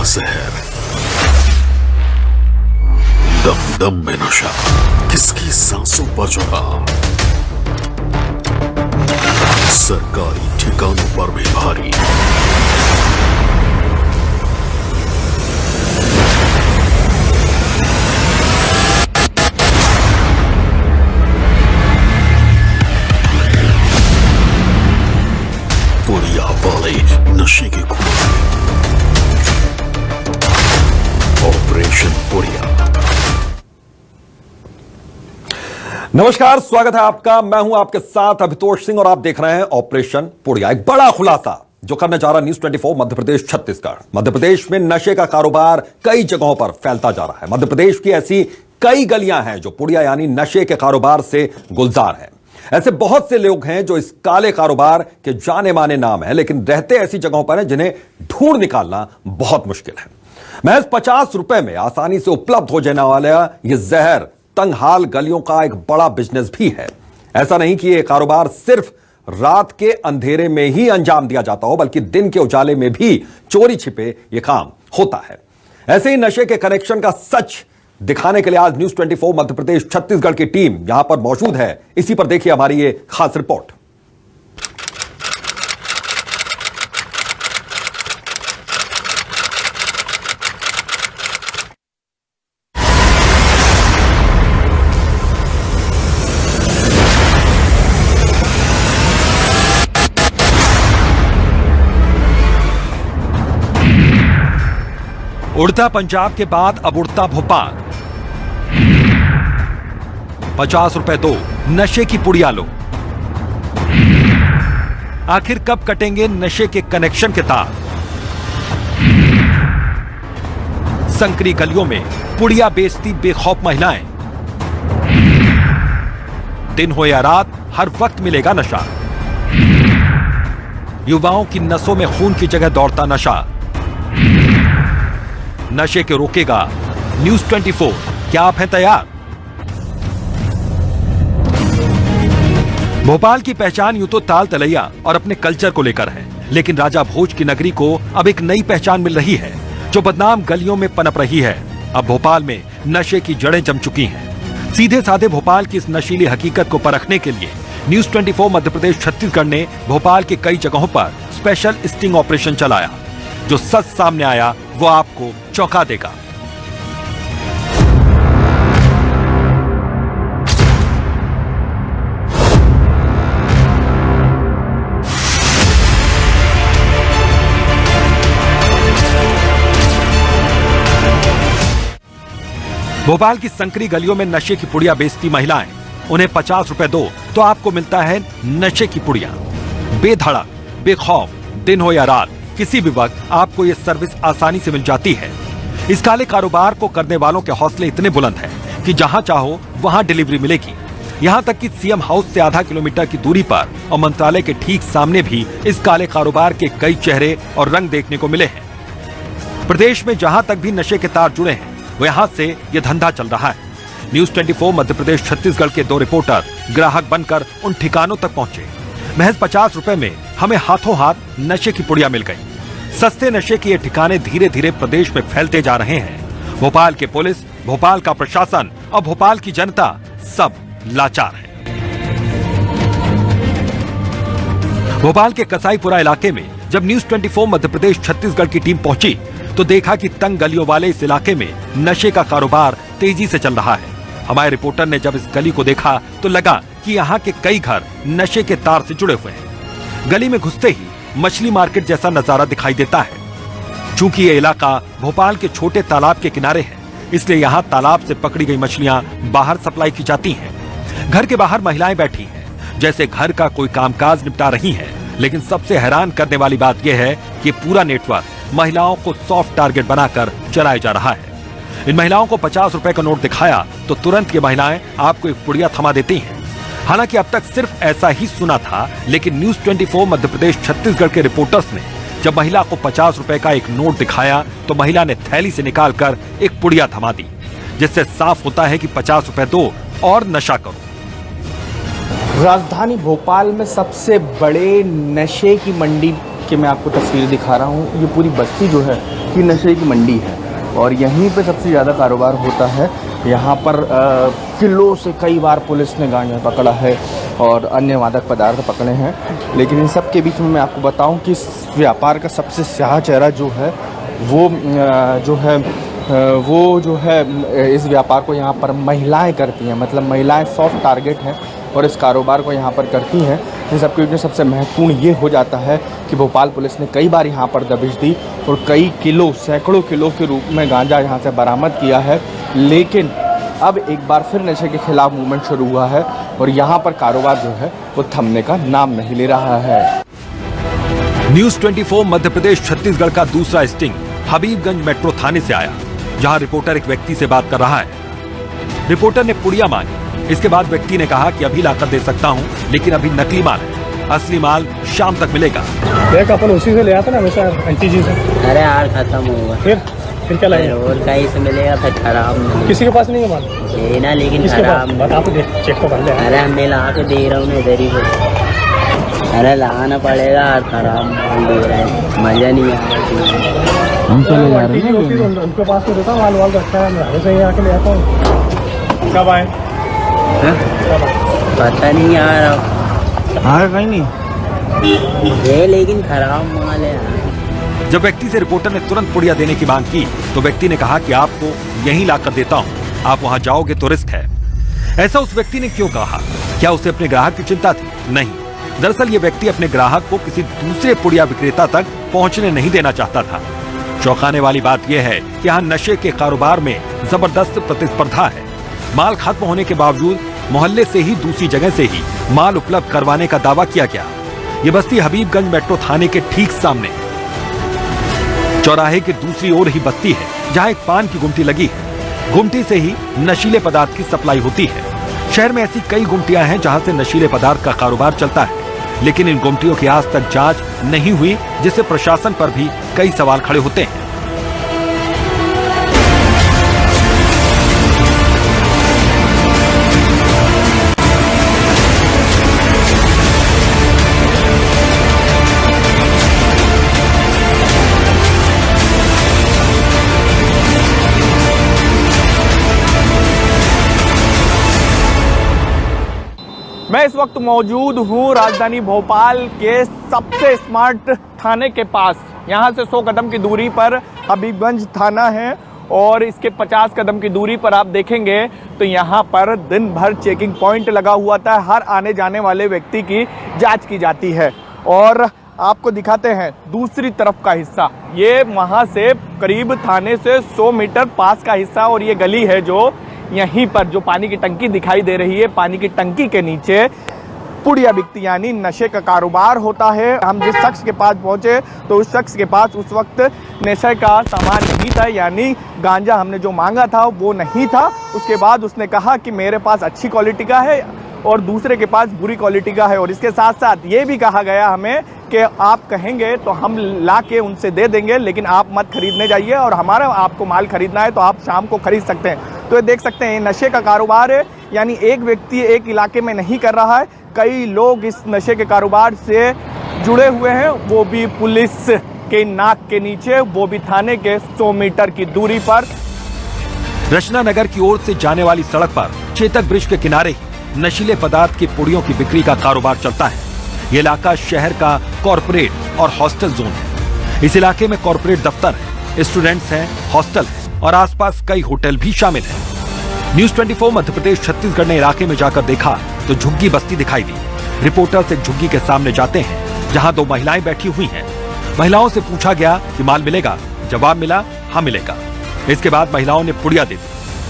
जहर, दम दम में नशा, किसकी सांसों पर चढ़ा, सरकारी ठिकानों पर भी भारी। पुड़िया वाले नशे के कुएं, ऑपरेशन पुड़िया। नमस्कार, स्वागत है आपका। मैं हूं आपके साथ अभितोष सिंह और आप देख रहे हैं ऑपरेशन पुड़िया। एक बड़ा खुलासा जो करने जा रहा न्यूज़ 24 मध्य प्रदेश छत्तीसगढ़। मध्य प्रदेश में नशे का कारोबार कई जगहों पर फैलता जा रहा है। मध्य प्रदेश की ऐसी कई गलियां हैं जो पुड़िया यानी नशे के कारोबार से गुलजार हैं। ऐसे बहुत से लोग हैं जो इस काले कारोबार के जाने माने नाम हैं, लेकिन रहते ऐसी जगहों पर हैं जिन्हें ढूंढ निकालना बहुत मुश्किल है। महज 50 रुपए में आसानी से उपलब्ध हो जाने वाला यह जहर तंगहाल गलियों का एक बड़ा बिजनेस भी है। ऐसा नहीं कि यह कारोबार सिर्फ रात के अंधेरे में ही अंजाम दिया जाता हो, बल्कि दिन के उजाले में भी चोरी छिपे यह काम होता है। ऐसे ही नशे के कनेक्शन का सच दिखाने के लिए आज न्यूज़ 24 मध्य प्रदेश छत्तीसगढ़ की टीम यहां पर मौजूद है। इसी पर देखिए हमारी ये खास रिपोर्ट। उड़ता पंजाब के बाद अब उड़ता भोपाल। 50 रुपए दो, नशे की पुड़िया लो। आखिर कब कटेंगे नशे के कनेक्शन के तार? संकरी गलियों में पुड़िया बेचती बेखौफ महिलाएं। दिन हो या रात, हर वक्त मिलेगा नशा। युवाओं की नसों में खून की जगह दौड़ता नशा। नशे के रोकेगा न्यूज़ 24। क्या आप हैं तैयार? भोपाल की पहचान यूं तो ताल तलैया और अपने कल्चर को लेकर है, लेकिन राजा भोज की नगरी को अब एक नई पहचान मिल रही है जो बदनाम गलियों में पनप रही है। अब भोपाल में नशे की जड़ें जम चुकी हैं। सीधे साधे भोपाल की इस नशीली हकीकत को परखने के लिए न्यूज़ 24 मध्य प्रदेश छत्तीसगढ़ ने भोपाल के कई जगहों पर स्पेशल स्टिंग ऑपरेशन चलाया। जो सच सामने आया वो आपको चौंका देगा। भोपाल की संकरी गलियों में नशे की पुड़िया बेचती महिलाएं। उन्हें 50 रुपए दो तो आपको मिलता है नशे की पुड़िया। बेधड़क, बेखौफ, दिन हो या रात, किसी भी वक्त आपको यह सर्विस आसानी से मिल जाती है। इस काले कारोबार को करने वालों के हौसले इतने बुलंद हैं कि जहां चाहो वहां डिलीवरी मिलेगी। यहां तक कि सीएम हाउस से आधा किलोमीटर की दूरी पर और मंत्रालय के ठीक सामने भी इस काले कारोबार के कई चेहरे और रंग देखने को मिले हैं। प्रदेश में जहां तक भी नशे के तार जुड़े हैं वो यहां से यह धंधा चल रहा है। न्यूज़ 24 मध्य प्रदेश छत्तीसगढ़ के 2 रिपोर्टर ग्राहक बनकर उन ठिकानों तक पहुंचे। महज 50 रुपए में हमें हाथों हाथ नशे की पुड़िया मिल गई। सस्ते नशे के ये ठिकाने धीरे धीरे प्रदेश में फैलते जा रहे हैं। भोपाल की पुलिस, भोपाल का प्रशासन और भोपाल की जनता सब लाचार है। भोपाल के कसाईपुरा इलाके में जब न्यूज़ 24 मध्य प्रदेश छत्तीसगढ़ की टीम पहुंची तो देखा कि तंग गलियों वाले इस इलाके में नशे का कारोबार तेजी से चल रहा है। हमारे रिपोर्टर ने जब इस गली को देखा तो लगा कि यहाँ के कई घर नशे के तार से जुड़े हुए हैं। गली में घुसते ही मछली मार्केट जैसा नजारा दिखाई देता है। चूंकि ये इलाका भोपाल के छोटे तालाब के किनारे है, इसलिए यहाँ तालाब से पकड़ी गई मछलियां बाहर सप्लाई की जाती हैं। घर के बाहर महिलाएं बैठी हैं, जैसे घर का कोई कामकाज निपटा रही हैं। लेकिन सबसे हैरान करने वाली बात यह है कि पूरा नेटवर्क महिलाओं को सॉफ्ट टारगेट बनाकर चलाया जा रहा है। इन महिलाओं को 50 रुपए का नोट दिखाया तो तुरंत ये महिलाएं आपको एक पुड़िया थमा देती हैं। हालांकि अब तक सिर्फ ऐसा ही सुना था, लेकिन न्यूज़ 24 मध्य प्रदेश छत्तीसगढ़ के रिपोर्टर्स ने जब महिला को 50 रुपए का एक नोट दिखाया तो महिला ने थैली से निकालकर एक पुड़िया थमा दी, जिससे साफ होता है कि 50 रुपए दो और नशा करो। राजधानी भोपाल में सबसे बड़े नशे की मंडी कि मैं आपको तस्वीर दिखा रहा हूँ, ये पूरी बस्ती जो है ये नशे की मंडी है और यहीं पे सबसे ज़्यादा कारोबार होता है। यहाँ पर किलो से कई बार पुलिस ने गांजा पकड़ा है और अन्य मादक पदार्थ पकड़े हैं, लेकिन इन सब के बीच में मैं आपको बताऊं कि इस व्यापार का सबसे स्याह चेहरा जो है वो जो है इस व्यापार को यहाँ पर महिलाएं करती हैं। मतलब महिलाएं सॉफ्ट टारगेट हैं और इस कारोबार को यहाँ पर करती हैं। इन सबके बीच में सबसे महत्वपूर्ण ये हो जाता है कि भोपाल पुलिस ने कई बार यहाँ पर दबिश दी और कई किलो, सैकड़ों किलो के रूप में गांजा यहाँ से बरामद किया है। लेकिन अब एक बार फिर नशे के खिलाफ मूवमेंट शुरू हुआ है और यहाँ पर कारोबार जो है वो थमने का नाम नहीं ले रहा है। न्यूज 24 मध्य प्रदेश छत्तीसगढ़ का दूसरा स्टिंग हबीबगंज मेट्रो थाने से आया, जहां रिपोर्टर एक व्यक्ति से बात कर रहा है। रिपोर्टर ने पुड़िया मांगी। इसके बाद व्यक्ति ने कहा कि अभी लाकर दे सकता हूं, लेकिन अभी नकली माल है, असली माल शाम तक मिलेगा। देख अपन उसी से ले आता ना हमेशा एनटीजी से। अरे यार खत्म होगा। फिर क्या लगेगा? और कहीं से मिलेगा फिर खराब नहीं। किसी के पास नहीं है माल? ये ना, लेकिन किसके खराब पास? बता तो दे, चेक तो कर ले। अरे मैं ला के दे रहा हूँ इधर ही को। अरे लाना पड़ेगा, खराब माल दे रहा है, मजा नहीं आ रहा। हम चले जा रहे हैं उनके पास तो देता माल वाल तो अच्छा है, मैं से आके ले आता हूँ। कब आए? पता नहीं यार, हाँ कहीं नहीं ये लेकिन खराब माल है यार। जब व्यक्ति से रिपोर्टर ने तुरंत पुड़िया देने की मांग की तो व्यक्ति ने कहा कि आपको यहीं लाकर देता हूं, आप वहां जाओगे तो रिस्क है। ऐसा उस व्यक्ति ने क्यों कहा? क्या उसे अपने ग्राहक की चिंता थी? नहीं, दरअसल ये व्यक्ति अपने ग्राहक को किसी दूसरे पुड़िया विक्रेता तक पहुंचने नहीं देना चाहता था। चौंकाने वाली बात यह है कि यहाँ नशे के कारोबार में जबरदस्त प्रतिस्पर्धा है। माल खत्म होने के बावजूद मोहल्ले से ही दूसरी जगह से ही माल उपलब्ध करवाने का दावा किया गया। ये बस्ती हबीबगंज मेट्रो थाने के ठीक सामने चौराहे के दूसरी ओर ही बस्ती है, जहां एक पान की गुमटी लगी है। गुमटी से ही नशीले पदार्थ की सप्लाई होती है। शहर में ऐसी कई गुमटियां हैं जहां से नशीले पदार्थ का कारोबार चलता है, लेकिन इन गुमटियों की आज तक जांच नहीं हुई, जिससे प्रशासन पर भी कई सवाल खड़े होते हैं। मैं इस वक्त मौजूद हूँ राजधानी भोपाल के सबसे स्मार्ट थाने के पास। यहाँ से 100 कदम की दूरी पर हबीबगंज थाना है और इसके 50 कदम की दूरी पर आप देखेंगे तो यहाँ पर दिन भर चेकिंग पॉइंट लगा हुआ था। हर आने जाने वाले व्यक्ति की जांच की जाती है। और आपको दिखाते हैं दूसरी तरफ का हिस्सा, ये वहाँ से करीब थाने से 100 मीटर पास का हिस्सा और ये गली है जो यहीं पर जो पानी की टंकी दिखाई दे रही है, पानी की टंकी के नीचे पुड़िया बिकती यानी नशे का कारोबार होता है। हम जिस शख्स के पास पहुंचे तो उस शख्स के पास उस वक्त नशे का सामान नहीं था, यानी गांजा हमने जो मांगा था वो नहीं था। उसके बाद उसने कहा कि मेरे पास अच्छी क्वालिटी का है और दूसरे के पास बुरी क्वालिटी का है। और इसके साथ साथ ये भी कहा गया हमें कि आप कहेंगे तो हम ला के उनसे दे देंगे, लेकिन आप मत खरीदने जाइए और हमारा आपको माल खरीदना है तो आप शाम को खरीद सकते हैं। तो ये देख सकते हैं नशे का कारोबार है, यानी एक व्यक्ति एक इलाके में नहीं कर रहा है, कई लोग इस नशे के कारोबार से जुड़े हुए हैं, वो भी पुलिस के नाक के नीचे, वो भी थाने के 100 मीटर की दूरी पर। रचना नगर की ओर से जाने वाली सड़क पर चेतक ब्रिज के किनारे ही नशीले पदार्थ की पुड़ियों की बिक्री का कारोबार चलता है। ये इलाका शहर का कॉरपोरेट और हॉस्टल जोन है। इस इलाके में कॉरपोरेट दफ्तर है, स्टूडेंट्स हैं, हॉस्टल है और आसपास कई होटल भी शामिल हैं। न्यूज 24 मध्य प्रदेश छत्तीसगढ़ ने इलाके में जाकर देखा तो झुग्गी बस्ती दिखाई दी। रिपोर्टर से झुग्गी के सामने जाते हैं जहां 2 महिलाएं बैठी हुई हैं। महिलाओं से पूछा गया कि माल मिलेगा? जवाब मिला, हाँ मिलेगा। इसके बाद महिलाओं ने पुड़िया दे दी।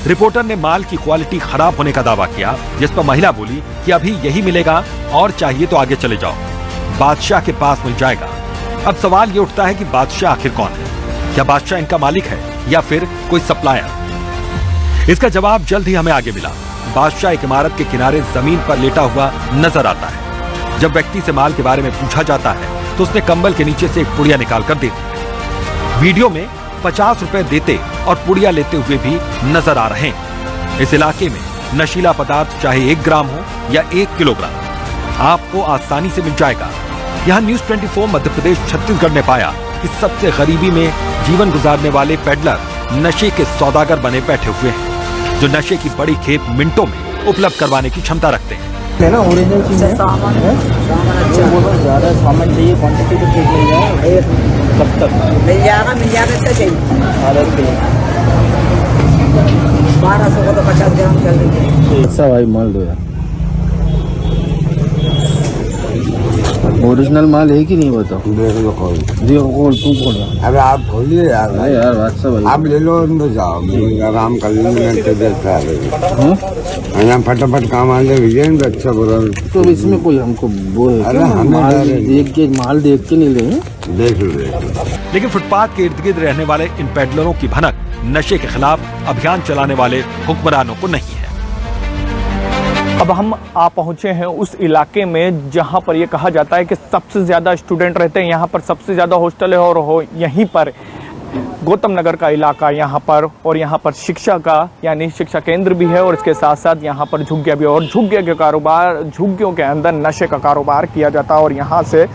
रिपोर्टर ने माल की क्वालिटी खराब होने का दावा किया, जिस पर महिला बोली कि अभी यही मिलेगा और चाहिए तो आगे चले जाओ, बादशाह के पास मिल जाएगा। अब सवाल ये उठता है कि बादशाह आखिर कौन है? क्या बादशाह इनका मालिक है या फिर कोई सप्लायर? इसका जवाब जल्द ही हमें आगे मिला। बादशाह एक इमारत के किनारे जमीन पर लेटा हुआ नजर आता है। जब व्यक्ति से माल के बारे में पूछा जाता है तो उसने कंबल के नीचे से एक पुड़िया निकाल कर दे दी। वीडियो में 50 रुपए देते और पुड़िया लेते हुए भी नजर आ रहे हैं। इस इलाके में नशीला पदार्थ चाहे 1 ग्राम हो या 1 किलोग्राम आपको आसानी से मिल जाएगा। यहाँ न्यूज 24 मध्य प्रदेश छत्तीसगढ़ ने पाया कि सबसे गरीबी में जीवन गुजारने वाले पेडलर नशे के सौदागर बने बैठे हुए हैं, जो नशे की बड़ी खेप मिनटों में उपलब्ध करवाने की क्षमता रखते हैं। ना ओरिजिनल चीज है, सामान ज्यादा सामान चाहिए, क्वांटिटी तो ठीक मिल जाए। कब तक मिल जाएगा तो चाहिए 1200 का तो 50 ग्राम चल रही है। ऐसा भाई माल दो यार, ओरिजिनल माल है कि नहीं बताओ। देखो खोल तू खोल। अरे आप खोलिए यार। नहीं यार बात सब आप ले लो, अंदर जाओ, आराम कर लेंगे। फटाफट काम आ जाएगा, अच्छा बुरा तो इसमें कोई हमको वो है। अरे माल देख के नहीं ले, देख लो। लेकिन फुटपाथ के इर्द गिर्द रहने वाले इन पेडलरों की भनक नशे के खिलाफ अभियान चलाने वाले हुक्मरानों को नहीं है। अब हम आ पहुंचे हैं उस इलाके में जहां पर ये कहा जाता है कि सबसे ज़्यादा स्टूडेंट रहते हैं, यहाँ पर सबसे ज़्यादा हॉस्टल है और यहीं पर गौतम नगर का इलाका यहाँ पर, और यहाँ पर शिक्षा का यानी शिक्षा केंद्र भी है, और इसके साथ साथ यहाँ पर झुग्गियाँ भी, और झुग्गिया के कारोबार, झुग्गियों के अंदर नशे का कारोबार किया जाता है। और यहाँ से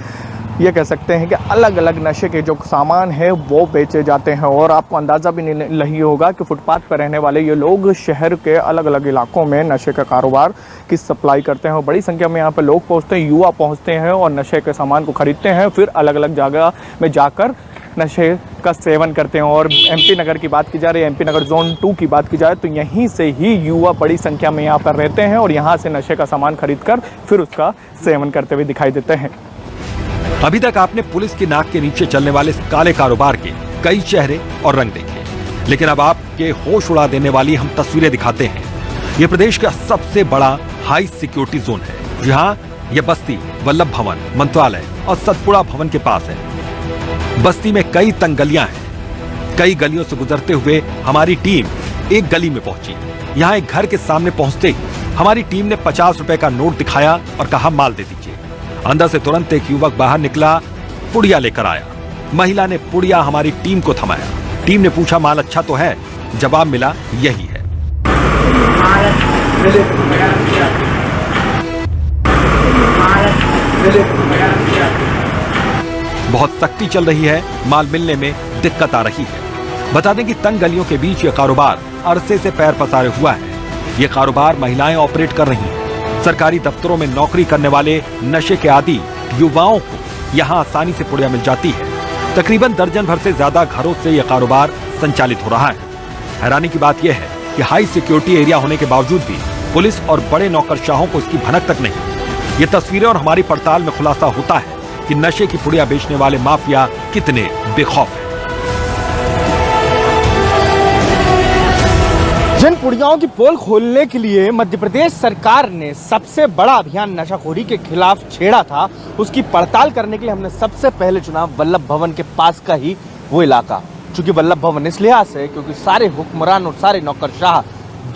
ये कह सकते हैं कि अलग अलग नशे के जो सामान है वो बेचे जाते हैं। और आपको अंदाज़ा भी नहीं होगा कि फुटपाथ पर रहने वाले ये लोग शहर के अलग अलग इलाकों में नशे का कारोबार की सप्लाई करते हैं। और बड़ी संख्या में यहाँ पर लोग पहुँचते हैं, युवा पहुँचते हैं और नशे के सामान को खरीदते हैं, फिर अलग अलग जगह में जाकर नशे का सेवन करते हैं। और एमपी नगर की बात की जाए, एमपी नगर जोन 2 की बात की जाए तो यहीं से ही युवा बड़ी संख्या में यहाँ पर रहते हैं और यहाँ से नशे का सामान खरीदकर फिर उसका सेवन करते हुए दिखाई देते हैं। अभी तक आपने पुलिस की नाक के नीचे चलने वाले इस काले कारोबार के कई चेहरे और रंग देखे, लेकिन अब आपके होश उड़ा देने वाली हम तस्वीरें दिखाते हैं। ये प्रदेश का सबसे बड़ा हाई सिक्योरिटी जोन है, जहां यह बस्ती वल्लभ भवन, मंत्रालय और सतपुड़ा भवन के पास है। बस्ती में कई तंग गलियां हैं। कई गलियों से गुजरते हुए हमारी टीम एक गली में पहुंची। यहाँ एक घर के सामने पहुंचते ही हमारी टीम ने 50 रुपए का नोट दिखाया और कहा माल दे दीजिए। अंदर से तुरंत एक युवक बाहर निकला, पुड़िया लेकर आया। महिला ने पुड़िया हमारी टीम को थमाया। टीम ने पूछा माल अच्छा तो है? जवाब मिला यही है। बहुत सख्ती चल रही है, माल मिलने में दिक्कत आ रही है। बता दें कि तंग गलियों के बीच ये कारोबार अरसे से पैर पसारे हुआ है। ये कारोबार महिलाएं ऑपरेट कर रही हैं। सरकारी दफ्तरों में नौकरी करने वाले नशे के आदी युवाओं को यहाँ आसानी से पुड़िया मिल जाती है। तकरीबन दर्जन भर से ज्यादा घरों से यह कारोबार संचालित हो रहा है। हैरानी की बात यह है कि हाई सिक्योरिटी एरिया होने के बावजूद भी पुलिस और बड़े नौकरशाहों को इसकी भनक तक नहीं। ये तस्वीरें और हमारी पड़ताल में खुलासा होता है कि नशे की पुड़िया बेचने वाले माफिया कितने बेखौफ हैं। जिन पुड़ियाओं की पोल खोलने के लिए मध्य प्रदेश सरकार ने सबसे बड़ा अभियान नशाखोरी के खिलाफ छेड़ा था, उसकी पड़ताल करने के लिए हमने सबसे पहले चुना वल्लभ भवन के पास का ही वो इलाका। चूंकि वल्लभ भवन इस लिहाज से क्योंकि सारे हुक्मरान और सारे नौकरशाह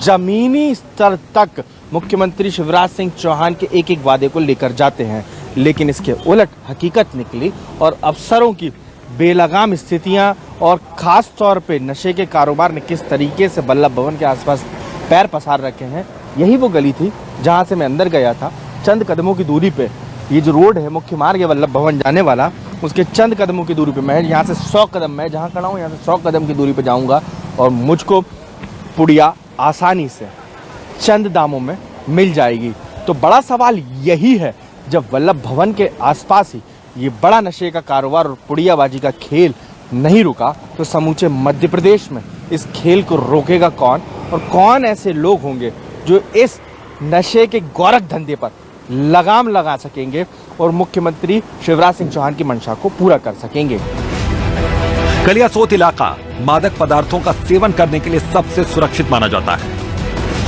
जमीनी स्तर तक मुख्यमंत्री शिवराज सिंह चौहान के एक एक वादे को लेकर जाते हैं, लेकिन इसके उलट हकीकत निकली और अफसरों की बेलगाम स्थितियां और खास तौर पे नशे के कारोबार ने किस तरीके से वल्लभ भवन के आसपास पैर पसार रखे हैं। यही वो गली थी जहां से मैं अंदर गया था। चंद कदमों की दूरी पे ये जो रोड है, मुख्य मार्ग है वल्लभ भवन जाने वाला, उसके चंद कदमों की दूरी पे मैं यहाँ से 100 कदम, मैं जहाँ खड़ा हूँ यहाँ से 100 कदम की दूरी पे जाऊँगा और मुझको पुड़िया आसानी से चंद दामों में मिल जाएगी। तो बड़ा सवाल यही है, जब वल्लभ भवन के आसपास ही ये बड़ा नशे का कारोबार और पुड़ियाबाजी का खेल नहीं रुका तो समूचे मध्य प्रदेश में इस खेल को रोकेगा कौन, और कौन ऐसे लोग होंगे जो इस नशे के गोरख धंधे पर लगाम लगा सकेंगे और मुख्यमंत्री शिवराज सिंह चौहान की मंशा को पूरा कर सकेंगे। कलियासोत इलाका मादक पदार्थों का सेवन करने के लिए सबसे सुरक्षित माना जाता है।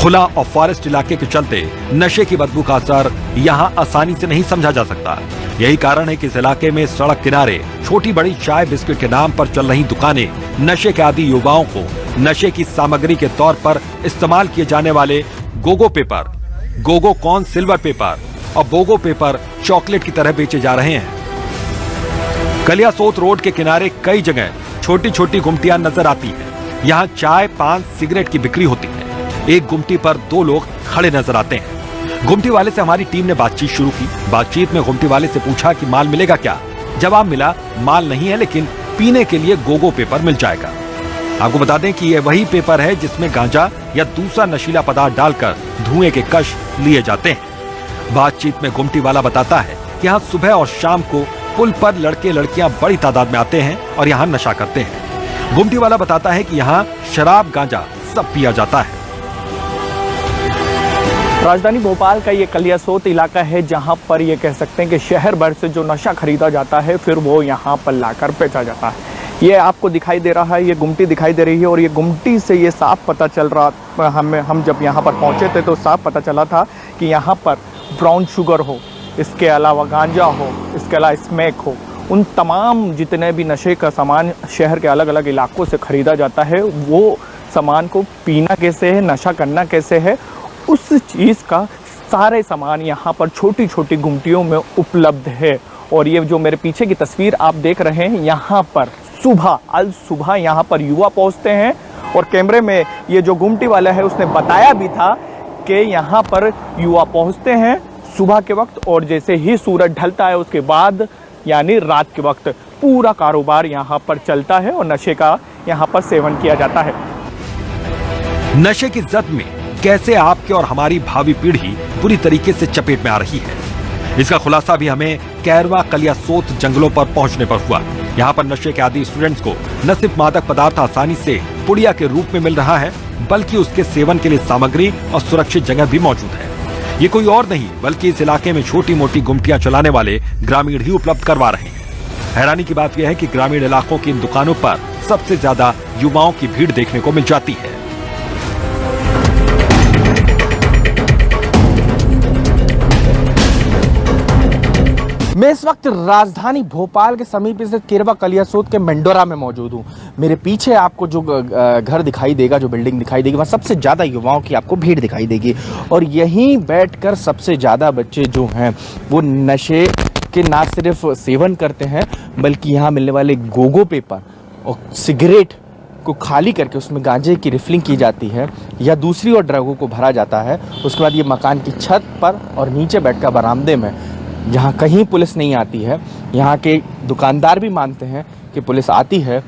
खुला और फॉरेस्ट इलाके के चलते नशे की बदबू का असर यहाँ आसानी से नहीं समझा जा सकता। यही कारण है कि इस इलाके में सड़क किनारे छोटी बड़ी चाय बिस्किट के नाम पर चल रही दुकानें नशे के आदी युवाओं को नशे की सामग्री के तौर पर इस्तेमाल किए जाने वाले Gogo paper, Gogo corn silver paper और बोगो पेपर चॉकलेट की तरह बेचे जा रहे हैं। कलियासोत रोड के किनारे कई जगह छोटी छोटी गुमटियां नजर आती हैं। यहाँ चाय, पान, सिगरेट की बिक्री होती है। एक गुमटी पर 2 लोग खड़े नजर आते हैं। गुमटी वाले से हमारी टीम ने बातचीत शुरू की। बातचीत में गुमटी वाले से पूछा कि माल मिलेगा क्या। जवाब मिला, माल नहीं है लेकिन पीने के लिए गोगो पेपर मिल जाएगा। आपको बता दें कि यह वही पेपर है जिसमें गांजा या दूसरा नशीला पदार्थ डालकर धुएं के कश लिए जाते हैं। बातचीत में गुमटी वाला बताता है कि यहाँ सुबह और शाम को पुल पर लड़के लड़कियां बड़ी तादाद में आते हैं और यहाँ नशा करते हैं। गुमटी वाला बताता है कि यहाँ शराब गांजा सब पिया जाता है। राजधानी भोपाल का ये कलियासोत इलाका है जहां पर ये कह सकते हैं कि शहर भर से जो नशा खरीदा जाता है फिर वो यहां पर लाकर बेचा जाता है। ये आपको दिखाई दे रहा है, ये गुमटी दिखाई दे रही है और ये गुमटी से ये साफ पता चल रहा, हम जब यहाँ पर पहुँचे थे तो साफ पता चला था कि यहाँ पर ब्राउन शुगर हो, इसके अलावा गांजा हो, इसके अलावा स्मैक हो, उन तमाम जितने भी नशे का सामान शहर के अलग अलग इलाकों से ख़रीदा जाता है वो सामान को पीना कैसे है, नशा करना कैसे है, उस चीज़ का सारे सामान यहाँ पर छोटी छोटी गुमटियों में उपलब्ध है। और ये जो मेरे पीछे की तस्वीर आप देख रहे हैं, यहाँ पर सुबह यहाँ पर युवा पहुँचते हैं और कैमरे में ये जो गुमटी वाला है उसने बताया भी था कि यहाँ पर युवा पहुँचते हैं सुबह के वक्त और जैसे ही सूरज ढलता है उसके बाद यानी रात के वक्त पूरा कारोबार यहाँ पर चलता है और नशे का यहाँ पर सेवन किया जाता है। नशे की जद में कैसे आपके और हमारी भावी पीढ़ी पूरी तरीके से चपेट में आ रही है, इसका खुलासा भी हमें कैरवा कलियासोत जंगलों पर पहुंचने पर हुआ। यहाँ पर नशे के आदी स्टूडेंट्स को न सिर्फ मादक पदार्थ आसानी से पुड़िया के रूप में मिल रहा है बल्कि उसके सेवन के लिए सामग्री और सुरक्षित जगह भी मौजूद है। ये कोई और नहीं बल्कि इस इलाके में छोटी मोटी गुमटियां चलाने वाले ग्रामीण ही उपलब्ध करवा रहे हैं। हैरानी की बात यह है कि ग्रामीण इलाकों की इन दुकानों पर सबसे ज्यादा युवाओं की भीड़ देखने को मिल जाती है। मैं इस वक्त राजधानी भोपाल के समीप स्थित केरवा कलियासोत के मेंडोरा में मौजूद हूँ। मेरे पीछे आपको जो घर दिखाई देगा, जो बिल्डिंग दिखाई देगी, वहाँ सबसे ज़्यादा युवाओं की आपको भीड़ दिखाई देगी और यहीं बैठकर सबसे ज़्यादा बच्चे जो हैं वो नशे के ना सिर्फ सेवन करते हैं बल्कि यहाँ मिलने वाले गोगो पेपर और सिगरेट को खाली करके उसमें गांजे की रिफिलिंग की जाती है या दूसरी और ड्रगों को भरा जाता है। उसके बाद ये मकान की छत पर और नीचे बैठकर बरामदे में, जहाँ कहीं पुलिस नहीं आती है, यहाँ के दुकानदार भी मानते हैं कि पुलिस आती है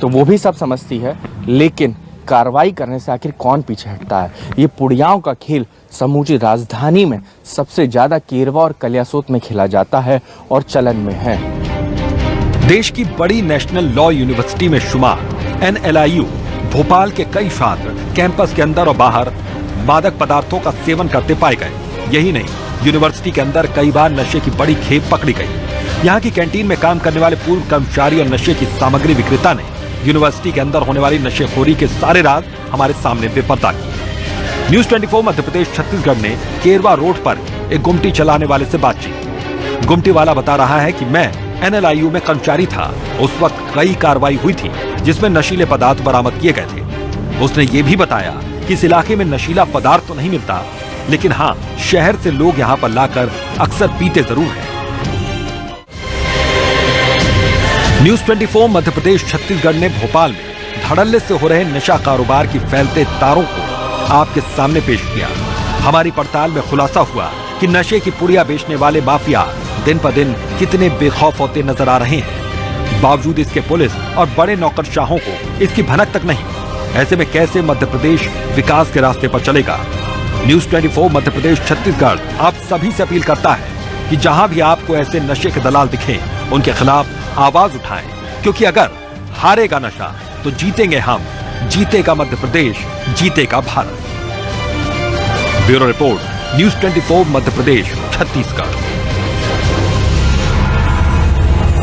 तो वो भी सब समझती है, लेकिन कार्रवाई करने से आखिर कौन पीछे हटता है। ये पुड़ियाओं का खेल समूची राजधानी में सबसे ज़्यादा केरवा और कलियासोत में खेला जाता है और चलन में है। देश की बड़ी नेशनल लॉ यूनिवर्सिटी में शुमार NLIU भोपाल के कई छात्र कैंपस के अंदर और बाहर मादक पदार्थों का सेवन करते पाए गए। यही नहीं, यूनिवर्सिटी के अंदर कई बार नशे की बड़ी खेप पकड़ी गई। यहाँ की कैंटीन में काम करने वाले पूर्व कर्मचारी और नशे की सामग्री विक्रेता ने यूनिवर्सिटी के अंदर होने वाली नशेखोरी के सारे राज हमारे सामने बेपर्दा किए। न्यूज़ 24 मध्य प्रदेश छत्तीसगढ़ ने केरवा रोड पर एक गुमटी चलाने वाले से बातचीत। गुमटी वाला बता रहा है कि मैं NLIU में कर्मचारी था, उस वक्त कई कार्रवाई हुई थी जिसमें नशीले पदार्थ बरामद किए गए थे। उसने ये भी बताया कि इस इलाके में नशीला पदार्थ तो नहीं मिलता, लेकिन हाँ, शहर से लोग यहाँ पर लाकर अक्सर पीते जरूर हैं। न्यूज़ 24 मध्य प्रदेश छत्तीसगढ़ ने भोपाल में धड़ल्ले से हो रहे नशा कारोबार की फैलते तारों को आपके सामने पेश किया। हमारी पड़ताल में खुलासा हुआ कि नशे की पुड़िया बेचने वाले माफिया दिन पर दिन कितने बेखौफ होते नजर आ रहे हैं। बावजूद इसके पुलिस और बड़े नौकरशाहों को इसकी भनक तक नहीं। ऐसे में कैसे मध्य प्रदेश विकास के रास्ते पर चलेगा? न्यूज़ 24 मध्य प्रदेश छत्तीसगढ़ आप सभी से अपील करता है कि जहां भी आपको ऐसे नशे के दलाल दिखें, उनके खिलाफ आवाज उठाएं, क्योंकि अगर हारेगा नशा तो जीतेंगे हम, जीतेगा मध्य प्रदेश, जीतेगा Bharat. Bureau report, news 24 Madhya Pradesh Chhattisgarh.